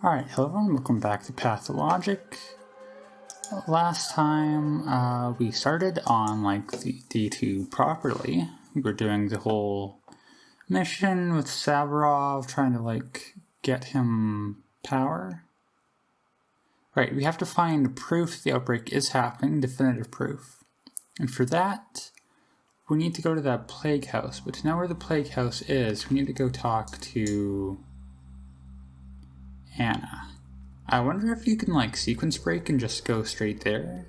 Alright, hello everyone, welcome back to Pathologic. Last time we started on the D2 properly. We were doing the whole mission with Savarov, trying to get him power. Right, we have to find proof the outbreak is happening, definitive proof. And for that, we need to go to that plague house. But to know where the plague house is, we need to go talk to Anna. I wonder if you can sequence break and just go straight there.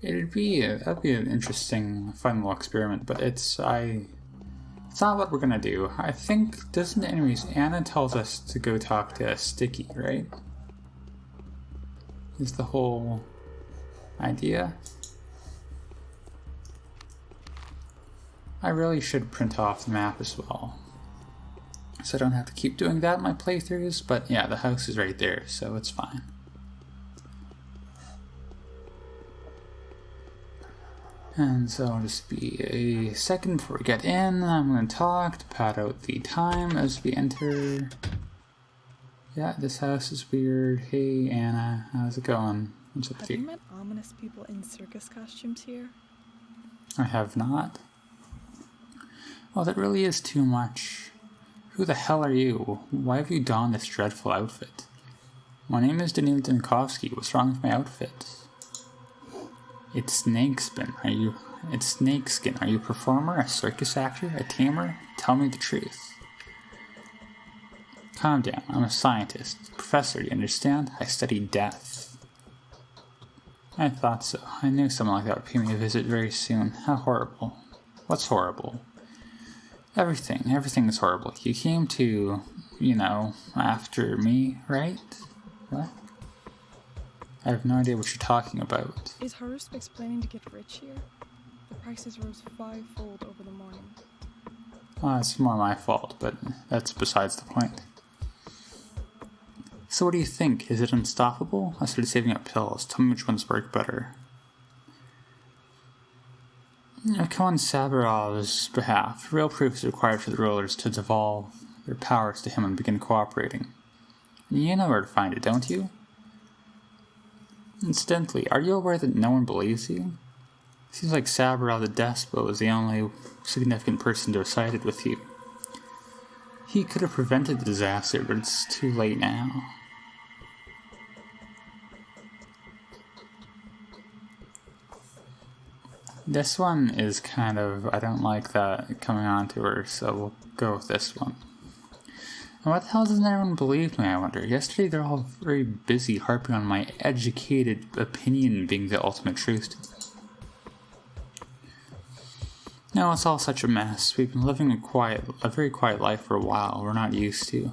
That'd be an interesting, fun little experiment, but it's not what we're gonna do. I think, anyways, Anna tells us to go talk to Sticky, right? Is the whole idea. I really should print off the map as well, so I don't have to keep doing that in my playthroughs, but yeah, the house is right there, so it's fine. And so it'll just be a second before we get in. I'm going to talk to pad out the time as we enter. Yeah, this house is weird. Hey Anna, how's it going? What's up with you? Have you met ominous people in circus costumes here? I have not. Oh, that really is too much. Who the hell are you? Why have you donned this dreadful outfit? My name is Daniil Dankovsky. What's wrong with my outfit? It's snakeskin. It's snakeskin. Are you a performer, a circus actor, a tamer? Tell me the truth. Calm down. I'm a scientist. Professor, you understand? I study death. I thought so. I knew someone like that would pay me a visit very soon. How horrible. What's horrible? Everything is horrible. You came to, after me, right? What? I have no idea what you're talking about. Is Haruspik's planning to get rich here? The prices rose 5-fold over the morning. It's more my fault, but that's besides the point. So what do you think? Is it unstoppable? I started saving up pills. Tell me which ones work better. I come on Sabarov's behalf. Real proof is required for the rulers to devolve their powers to him and begin cooperating. You know where to find it, don't you? Incidentally, are you aware that no one believes you? Seems like Sabarov the despot was the only significant person to have sided with you. He could have prevented the disaster, but it's too late now. This one is kind of, I don't like that coming on to her, so we'll go with this one. And what the hell doesn't everyone believe me, I wonder? Yesterday they're all very busy harping on my educated opinion being the ultimate truth to them. No, it's all such a mess. We've been living a very quiet life for a while. We're not used to.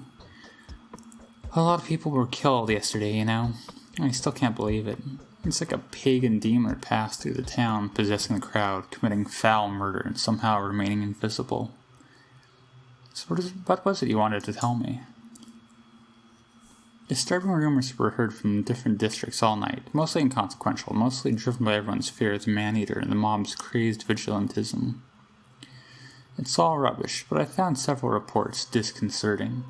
A lot of people were killed yesterday, I still can't believe it. It's like a pagan demon passed through the town, possessing the crowd, committing foul murder, and somehow remaining invisible. So what was it you wanted to tell me? Disturbing rumors were heard from different districts all night, mostly inconsequential, mostly driven by everyone's fear of the man-eater and the mob's crazed vigilantism. It's all rubbish, but I found several reports disconcerting.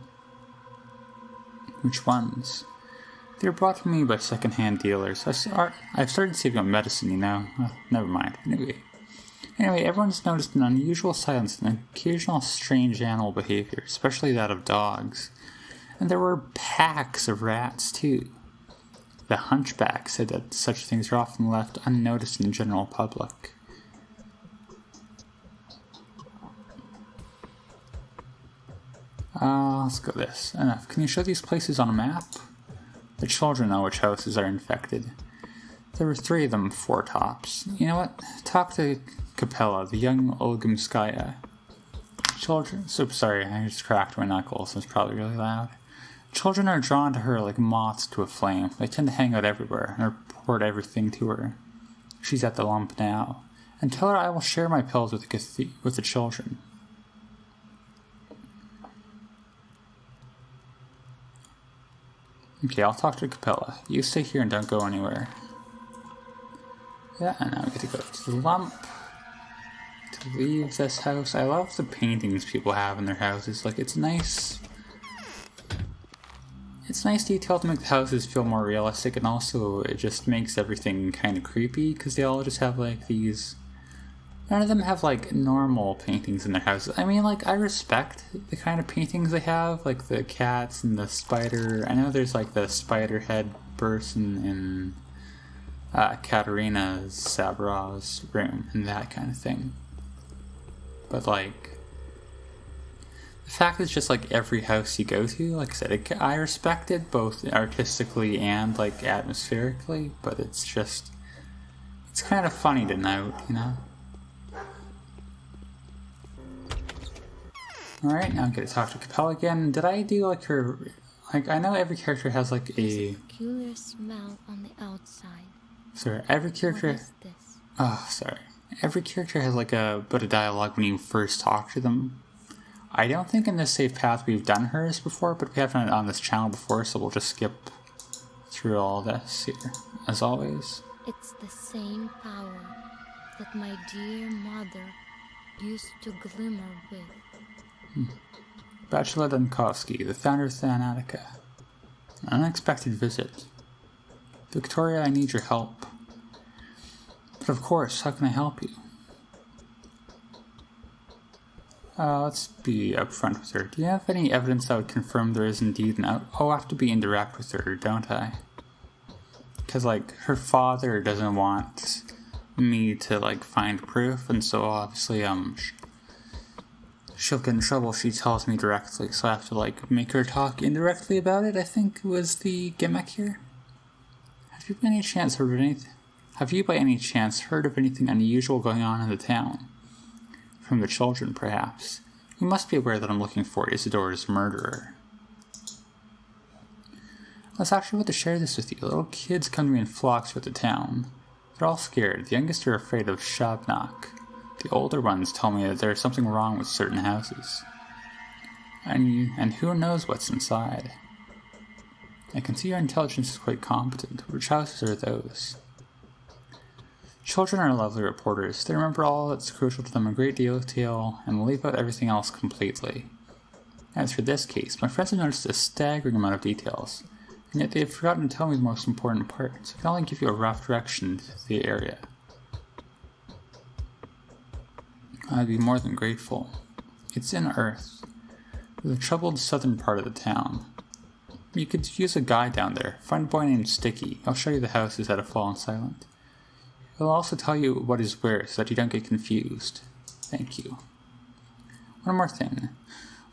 Which ones? They were brought to me by second-hand dealers. I've started saving up medicine, never mind. Anyway, everyone's noticed an unusual silence and occasional strange animal behavior, especially that of dogs. And there were packs of rats, too. The hunchback said that such things are often left unnoticed in the general public. Let's go this. Enough. Can you show these places on a map? The children know which houses are infected. There were 3 of them, 4 tops. You know what? Talk to Capella, the young Olgumskaya. Children... So sorry, I just cracked my knuckles. It's probably really loud. Children are drawn to her like moths to a flame. They tend to hang out everywhere and report everything to her. She's at the lump now. And tell her I will share my pills with the children. Okay, I'll talk to Capella. You stay here and don't go anywhere. Yeah, and now we get to go to the lump. To leave this house. I love the paintings people have in their houses. It's nice. it's nice detail to make the houses feel more realistic, and also it just makes everything kind of creepy because they all just have like these. None of them have like normal paintings in their houses. I mean, like, I respect the kind of paintings they have, like the cats and the spider. I know there's like the spider head person in Katerina Sabarov's room and that kind of thing. But like, the fact is just like every house you go to, like I said, I respect it both artistically and like atmospherically, but it's kind of funny to note, you know? Alright, now I'm gonna talk to Capella again. Did I do like her, like, I know every character has like a peculiar smell on the outside. Sorry, every character. What is this? Oh, sorry. Every character has like a bit of dialogue when you first talk to them. I don't think in this save path we've done hers before, but we haven't on this channel before, so we'll just skip through all this here, as always. It's the same power that my dear mother used to glimmer with. Bachelor Dunkovsky, the founder of Thanatica. An unexpected visit. Victoria, I need your help. But of course, how can I help you? Let's be upfront with her. Do you have any evidence that would confirm there is indeed an Oh, I have to be indirect with her, don't I? Because, like, her father doesn't want me to, like, find proof, and so obviously, she'll get in trouble if she tells me directly, so I have to, like, make her talk indirectly about it, I think was the gimmick here. Have you by any chance heard of anything unusual going on in the town? From the children, perhaps. You must be aware that I'm looking for Isidore's murderer. I was actually about to share this with you. Little kids come to me in flocks throughout the town. They're all scared. The youngest are afraid of Shabnak. The older ones tell me that there's something wrong with certain houses. And who knows what's inside. I can see your intelligence is quite competent. Which houses are those? Children are lovely reporters. They remember all that's crucial to them in great detail and leave out everything else completely. As for this case, my friends have noticed a staggering amount of details, and yet they've forgotten to tell me the most important parts. I can only give you a rough direction to the area. I'd be more than grateful. It's in Earth, the troubled southern part of the town. You could use a guide down there. Find a boy named Sticky. I'll show you the houses that have fallen silent. He'll also tell you what is where so that you don't get confused. Thank you. One more thing.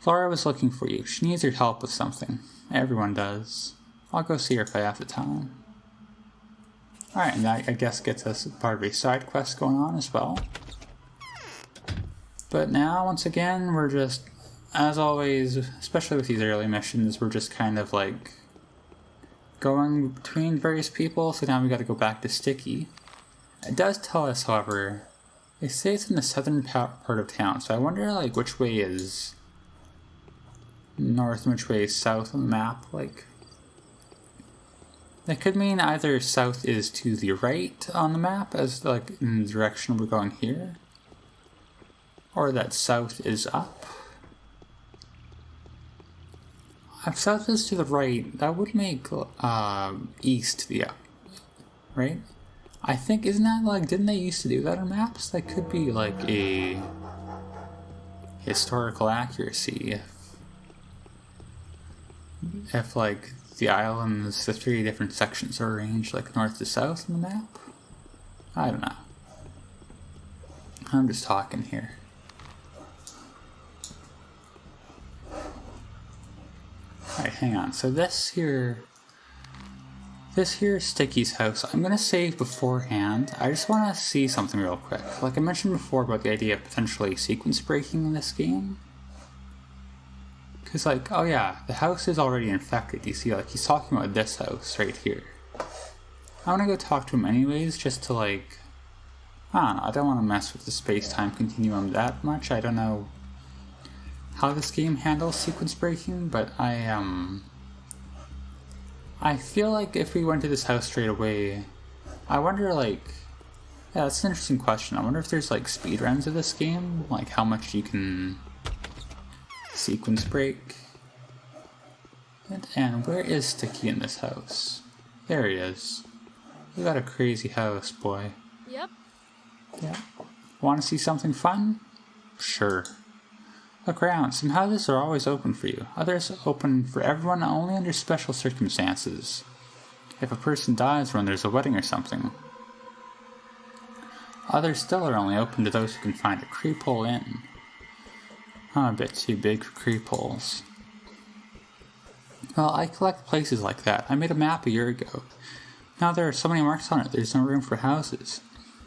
Laura was looking for you. She needs your help with something. Everyone does. I'll go see her if I have the time. Alright, and that I guess gets us part of a side quest going on as well. But now, once again, we're just, as always, especially with these early missions, we're just kind of like going between various people, so now we gotta go back to Sticky. It does tell us, however, they say it's in the southern part of town, so I wonder, like, which way is north and which way is south on the map, like. That could mean either south is to the right on the map, as, like, in the direction we're going here, or that south is up. If south is to the right, that would make east the up, right? I think, isn't that like, didn't they used to do that on maps? That could be like a historical accuracy if like the islands, the 3 different sections are arranged like north to south on the map. I don't know. I'm just talking here. Alright, hang on. So this here is Sticky's house. I'm going to save beforehand. I just want to see something real quick. Like I mentioned before about the idea of potentially sequence breaking in this game. Because like, oh yeah, the house is already infected. You see, like he's talking about this house right here. I want to go talk to him anyways, just to like, I don't know, I don't want to mess with the space-time continuum that much. I don't know how this game handles sequence breaking, but I feel like if we went to this house straight away, I wonder like, yeah, that's an interesting question. I wonder if there's like speedruns of this game, like how much you can sequence break. And where is Sticky in this house? There he is. You got a crazy house, boy. Yep. Yeah. Want to see something fun? Sure. Look around. Some houses are always open for you. Others open for everyone only under special circumstances. If a person dies when there's a wedding or something. Others still are only open to those who can find a creep hole in. I'm a bit too big for creep holes. Well, I collect places like that. I made a map a year ago. Now there are so many marks on it, there's no room for houses.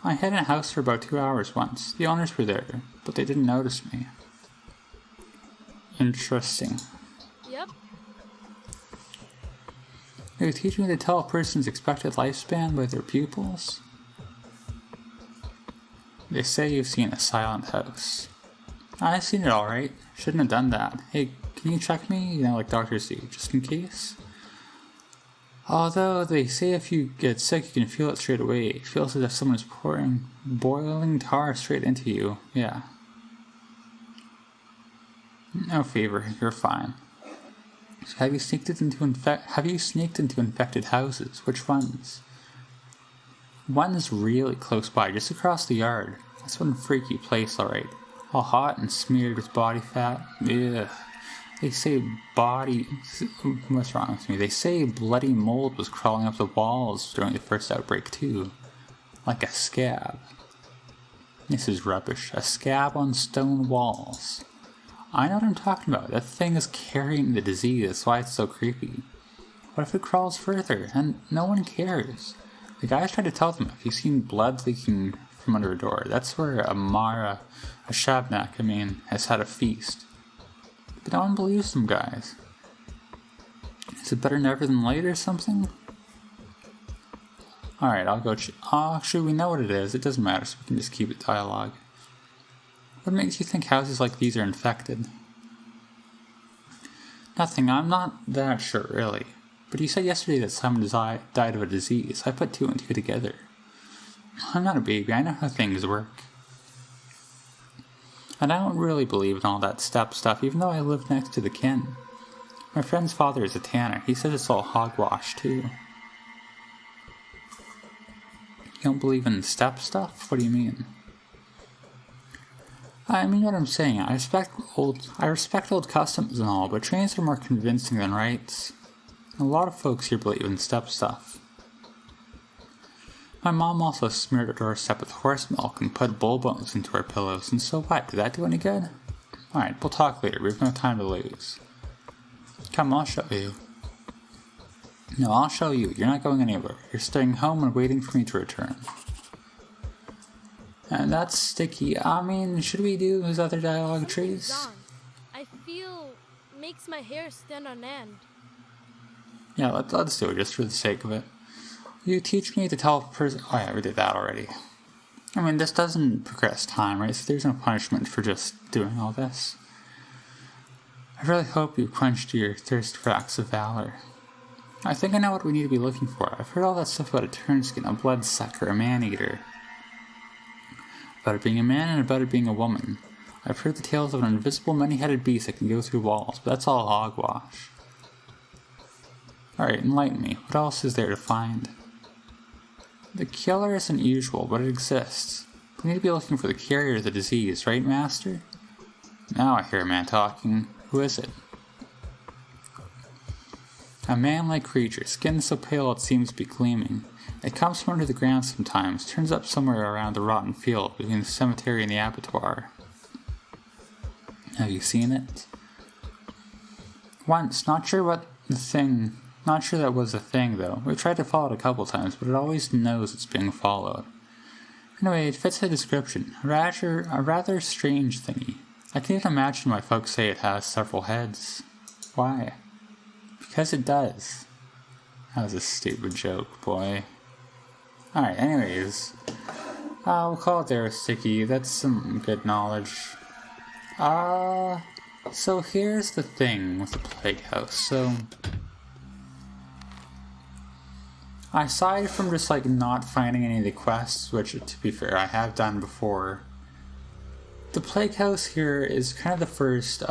I had in a house for about 2 hours once. The owners were there, but they didn't notice me. Interesting. Yep. Are you teaching me to tell a person's expected lifespan by their pupils? They say you've seen a silent house. I've seen it alright. Shouldn't have done that. Hey, can you check me? You know, like doctors do, just in case. Although they say if you get sick, you can feel it straight away. It feels as if someone is pouring boiling tar straight into you. Yeah. No fever. You're fine. So have you sneaked into infected houses? Which ones? One's really close by, just across the yard. That's one freaky place, alright. All hot and smeared with body fat. Ugh. They say what's wrong with me? They say bloody mold was crawling up the walls during the first outbreak too. Like a scab. This is rubbish. A scab on stone walls. I know what I'm talking about. That thing is carrying the disease. That's why it's so creepy. What if it crawls further? And no one cares. The guys tried to tell them if you've seen blood leaking from under a door, that's where a Shabnak, has had a feast. But no one believes them guys. Is it better never than late or something? Alright, I'll go actually, we know what it is. It doesn't matter, so we can just keep it dialogue. What makes you think houses like these are infected? Nothing, I'm not that sure, really. But you said yesterday that someone died of a disease. I put 2 and 2 together. I'm not a baby, I know how things work. And I don't really believe in all that step stuff, even though I live next to the kin. My friend's father is a tanner. He says it's all hogwash, too. You don't believe in step stuff? What do you mean? I mean what I'm saying. I respect old customs and all, but trains are more convincing than rights. A lot of folks here believe in step stuff. My mom also smeared our doorstep with horse milk and put bull bones into our pillows, and so what? Did that do any good? Alright, we'll talk later. We have no time to lose. Come, I'll show you. No, I'll show you. You're not going anywhere. You're staying home and waiting for me to return. And that's Sticky. Should we do his other dialogue trees? I feel makes my hair stand on end. Yeah, let's do it just for the sake of it. You teach me to tell a person... Oh yeah, we did that already. This doesn't progress time, right? So there's no punishment for just doing all this. I really hope you quenched your thirst for acts of valor. I think I know what we need to be looking for. I've heard all that stuff about a turnskin, a bloodsucker, a man-eater. About it being a man and about it being a woman. I've heard the tales of an invisible many-headed beast that can go through walls, but that's all hogwash. Alright, enlighten me. What else is there to find? The killer isn't usual, but it exists. We need to be looking for the carrier of the disease, right, Master? Now I hear a man talking. Who is it? A man-like creature, skin so pale it seems to be gleaming. It comes from under the ground sometimes, turns up somewhere around the rotten field between the cemetery and the abattoir. Have you seen it? Once, not sure that was a thing though. We've tried to follow it a couple times, but it always knows it's being followed. Anyway, it fits the description. A rather strange thingy. I can even imagine why folks say it has several heads. Why? Because it does. That was a stupid joke, boy. Alright, anyways. We'll call it there, Sticky. That's some good knowledge. So here's the thing with the plague house. So, aside from just not finding any of the quests, which to be fair I have done before, the plague house here is kind of the first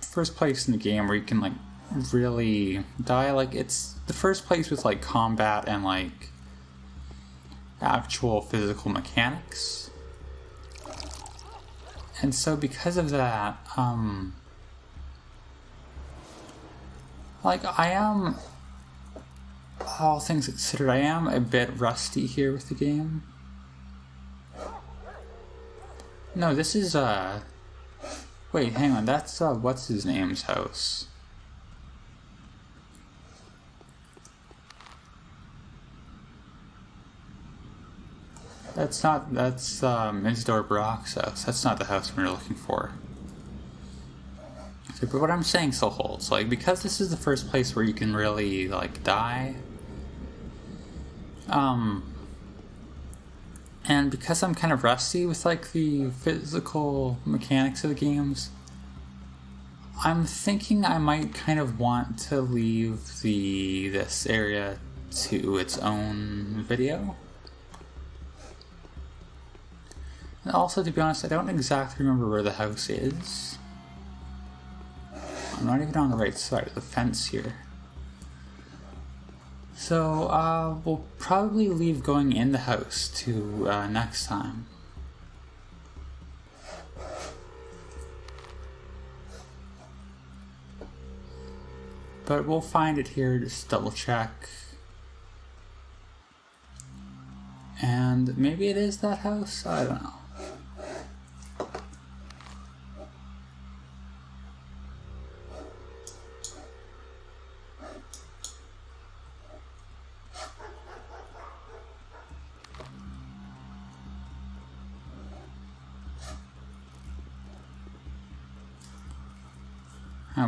first place in the game where you can like really die. Like it's the first place with like combat and like actual physical mechanics. And so because of that, like I am, all things considered, I am a bit rusty here with the game. No, this is, wait, hang on, that's, what's his name's house? That's not, that's, Isidore Brock's house. That's not the house we're looking for. So, but what I'm saying still holds. Like, because this is the first place where you can really, like, die, and because I'm kind of rusty with, like, the physical mechanics of the games, I'm thinking I might kind of want to leave this area to its own video. And also, to be honest, I don't exactly remember where the house is. I'm not even on the right side of the fence here. So, we'll probably leave going in the house to next time. But we'll find it here, just double check. And maybe it is that house? I don't know.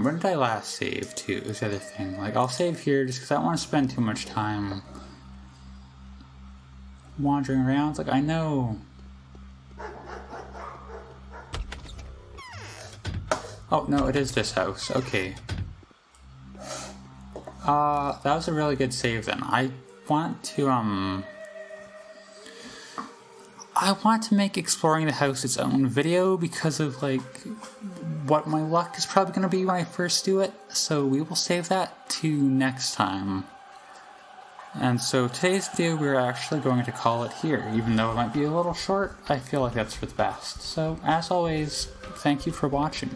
When did I last save too, is the other thing. Like, I'll save here just because I don't want to spend too much time wandering around. Like, I know... Oh, no, it is this house. Okay. That was a really good save then. I want to make exploring the house its own video because of, like, what my luck is probably going to be when I first do it. So we will save that to next time. And so today's video, we're actually going to call it here. Even though it might be a little short, I feel like that's for the best. So, as always, thank you for watching.